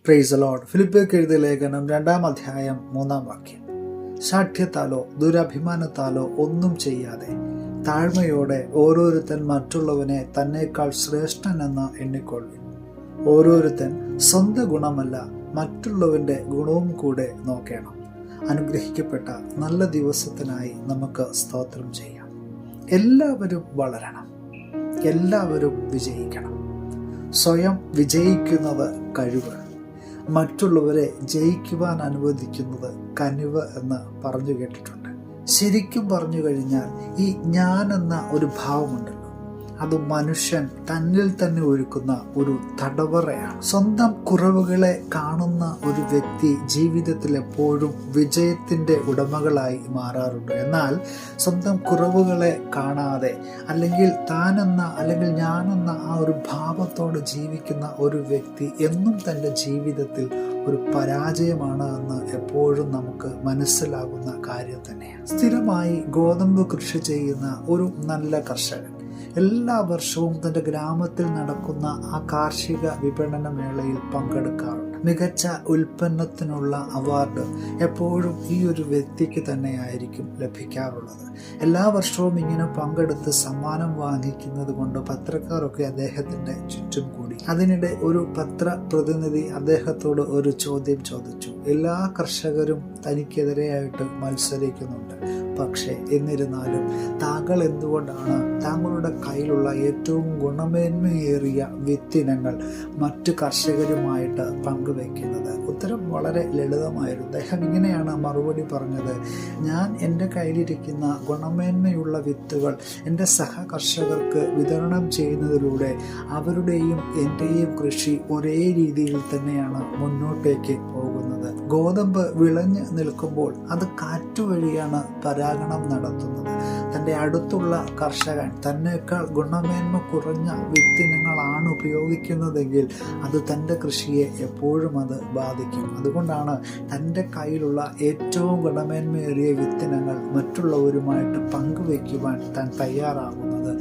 Praise the Lord. ഫിലിപ്പിയർക്ക് എഴുതിയ ലേഖനം 2-ാം അധ്യായം 3-ാം വാക്യം. ശാഠ്യത്താലോ ദുരഭിമാനത്താലോ ഒന്നും ചെയ്യാതെ താഴ്മയോടെ ഓരോരുത്തൻ മറ്റുള്ളവനെ തന്നേക്കാൾ ശ്രേഷ്ഠനെന്ന് എണ്ണിക്കൊള്ളും. ഓരോരുത്തൻ സ്വന്തം ഗുണമല്ല മറ്റുള്ളവൻ്റെ ഗുണവും കൂടെ നോക്കണം. അനുഗ്രഹിക്കപ്പെട്ട നല്ല ദിവസത്തിനായി നമുക്ക് സ്തോത്രം ചെയ്യാം. എല്ലാവരും വളരണം, എല്ലാവരും വിജയിക്കണം. സ്വയം വിജയിക്കുന്നത് കഴിവ്, മറ്റുള്ളവരെ ജയിക്കുവാൻ അനുവദിക്കുന്നത് കനിവ് എന്ന് പറഞ്ഞു കേട്ടിട്ടുണ്ട്. ശരിക്കും പറഞ്ഞു കഴിഞ്ഞാൽ ഈ ഞാൻ എന്ന ഒരു ഭാവമുണ്ടല്ലോ, അത് മനുഷ്യൻ തന്നിൽ തന്നെ ഒരുക്കുന്ന ഒരു തടവറയാണ്. സ്വന്തം കുറവുകളെ കാണുന്ന ഒരു വ്യക്തി ജീവിതത്തിൽ എപ്പോഴും വിജയത്തിൻ്റെ ഉടമകളായി മാറാറുണ്ട്. എന്നാൽ സ്വന്തം കുറവുകളെ കാണാതെ അല്ലെങ്കിൽ അല്ലെങ്കിൽ ഞാനെന്ന ആ ഒരു ഭാവത്തോട് ജീവിക്കുന്ന ഒരു വ്യക്തി എന്നും തൻ്റെ ജീവിതത്തിൽ ഒരു പരാജയമാണ് എന്ന് എപ്പോഴും നമുക്ക് മനസ്സിലാകുന്ന കാര്യം തന്നെയാണ്. സ്ഥിരമായി ഗോതമ്പ് കൃഷി ചെയ്യുന്ന ഒരു നല്ല കർഷകൻ എല്ലാ വർഷവും തൻ്റെ ഗ്രാമത്തിൽ നടക്കുന്ന ആ കാർഷിക വിപണന മേളയിൽ പങ്കെടുക്കാറുണ്ട്. മികച്ച ഉൽപ്പന്നത്തിനുള്ള അവാർഡ് എപ്പോഴും ഈ ഒരു വ്യക്തിക്ക് തന്നെയായിരിക്കും ലഭിക്കാറുള്ളത്. എല്ലാ വർഷവും ഇങ്ങനെ പങ്കെടുത്ത് സമ്മാനം വാങ്ങിക്കുന്നത് കൊണ്ട് പത്രക്കാരൊക്കെ അദ്ദേഹത്തിൻ്റെ ചുറ്റും കൂടി. അതിനിടെ ഒരു പത്രപ്രതിനിധി അദ്ദേഹത്തോട് ഒരു ചോദ്യം ചോദിച്ചു. എല്ലാ കർഷകരും തനിക്കെതിരെയായിട്ട് മത്സരിക്കുന്നുണ്ട്, പക്ഷേ എന്നിരുന്നാലും താങ്കൾ എന്തുകൊണ്ടാണ് താങ്കളുടെ കയ്യിലുള്ള ഏറ്റവും ഗുണമേന്മയേറിയ വിത്തിനങ്ങൾ മറ്റു കർഷകരുമായിട്ട് പങ്കുവെക്കുന്നത്? ഉത്തരം വളരെ ലളിതമായിരുന്നു. അദ്ദേഹം ഇങ്ങനെയാണ് മറുപടി പറഞ്ഞത്: ഞാൻ എൻ്റെ കയ്യിലിരിക്കുന്ന ഗുണമേന്മയുള്ള വിത്തുകൾ എൻ്റെ സഹ കർഷകർക്ക് വിതരണം ചെയ്യുന്നതിലൂടെ അവരുടെയും എൻ്റെയും കൃഷി ഒരേ രീതിയിൽ തന്നെയാണ് മുന്നോട്ടേക്ക് പോകുന്നത്. ഗോതമ്പ് വിളഞ്ഞ് നിൽക്കുമ്പോൾ അത് കാറ്റുവഴിയാണ് പരാഗണം നടത്തുന്നത്. തൻ്റെ അടുത്തുള്ള കർഷകൻ തന്നേക്കാൾ ഗുണമേന്മ കുറഞ്ഞ വിത്തിനങ്ങളാണ് ഉപയോഗിക്കുന്നതെങ്കിൽ അത് തൻ്റെ കൃഷിയെ എപ്പോഴും അത് ബാധിക്കും. അതുകൊണ്ടാണ് തൻ്റെ കയ്യിലുള്ള ഏറ്റവും ഗുണമേന്മയേറിയ വിത്തിനങ്ങൾ മറ്റുള്ളവരുമായിട്ട് പങ്കുവയ്ക്കുവാൻ താൻ തയ്യാറാകുന്നത്.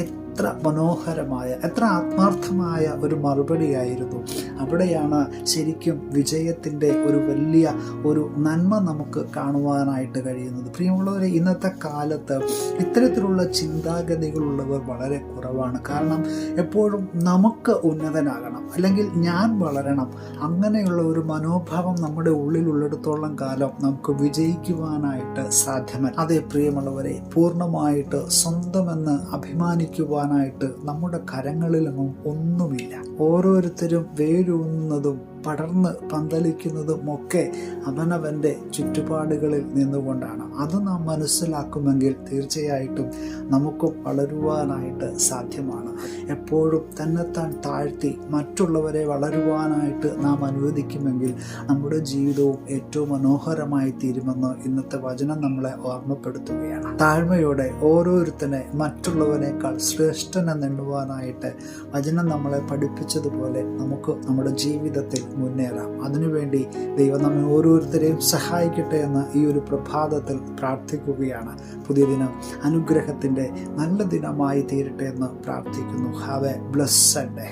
എത്ര മനോഹരമായ, എത്ര ആത്മാർത്ഥമായ ഒരു മറുപടിയായിരുന്നു. അവിടെയാണ് ശരിക്കും വിജയത്തിൻ്റെ ഒരു വലിയ ഒരു നന്മ നമുക്ക് കാണുവാനായിട്ട് കഴിയുന്നത്. പ്രിയമുള്ളവരെ, ഇന്നത്തെ കാലത്ത് ഇത്തരത്തിലുള്ള ചിന്താഗതികളുള്ളവർ വളരെ കുറവാണ്. കാരണം എപ്പോഴും നമുക്ക് ഉന്നതനാകണം, അല്ലെങ്കിൽ ഞാൻ വളരണം, അങ്ങനെയുള്ള ഒരു മനോഭാവം നമ്മുടെ ഉള്ളിലുള്ളിടത്തോളം കാലം നമുക്ക് വിജയിക്കുവാനായിട്ട് സാധ്യമല്ല. അതേ പ്രിയമുള്ളവരെ, പൂർണ്ണമായിട്ട് സ്വന്തമെന്ന് അഭിമാനിക്കുവാനായിട്ട് നമ്മുടെ കരങ്ങളിലൊന്നും ഒന്നുമില്ല. ഓരോരുത്തരും വേരൂന്നുന്നതും പടർന്ന് പന്തലിക്കുന്നതും ഒക്കെ അവനവൻ്റെ ചുറ്റുപാടുകളിൽ നിന്നുകൊണ്ടാണ്. അത് നാം മനസ്സിലാക്കുമെങ്കിൽ തീർച്ചയായിട്ടും നമുക്ക് വളരുവാനായിട്ട് സാധ്യമാണ്. എപ്പോഴും തന്നെത്താൻ താഴ്ത്തി മറ്റുള്ളവരെ വളരുവാനായിട്ട് നാം അനുവദിക്കുമെങ്കിൽ നമ്മുടെ ജീവിതവും ഏറ്റവും മനോഹരമായി തീരുമെന്ന് ഇന്നത്തെ വചനം നമ്മളെ ഓർമ്മപ്പെടുത്തുകയാണ്. താഴ്മയോടെ ഓരോരുത്തനെ മറ്റുള്ളവനേക്കാൾ ശ്രേഷ്ഠനെന്നുവാനായിട്ട് വചനം നമ്മളെ പഠിപ്പിച്ചതുപോലെ നമുക്ക് നമ്മുടെ ജീവിതത്തിൽ മുന്നേറാം. അതിനുവേണ്ടി ദൈവം നമ്മെ ഓരോരുത്തരെയും സഹായിക്കട്ടെ എന്ന് ഈ ഒരു പ്രഭാതത്തിൽ പ്രാർത്ഥിക്കുകയാണ്. പുതിയ ദിനം അനുഗ്രഹത്തിൻ്റെ നല്ല ദിനമായി തീരട്ടെ എന്ന് പ്രാർത്ഥിക്കുന്നു. Have A blessed day.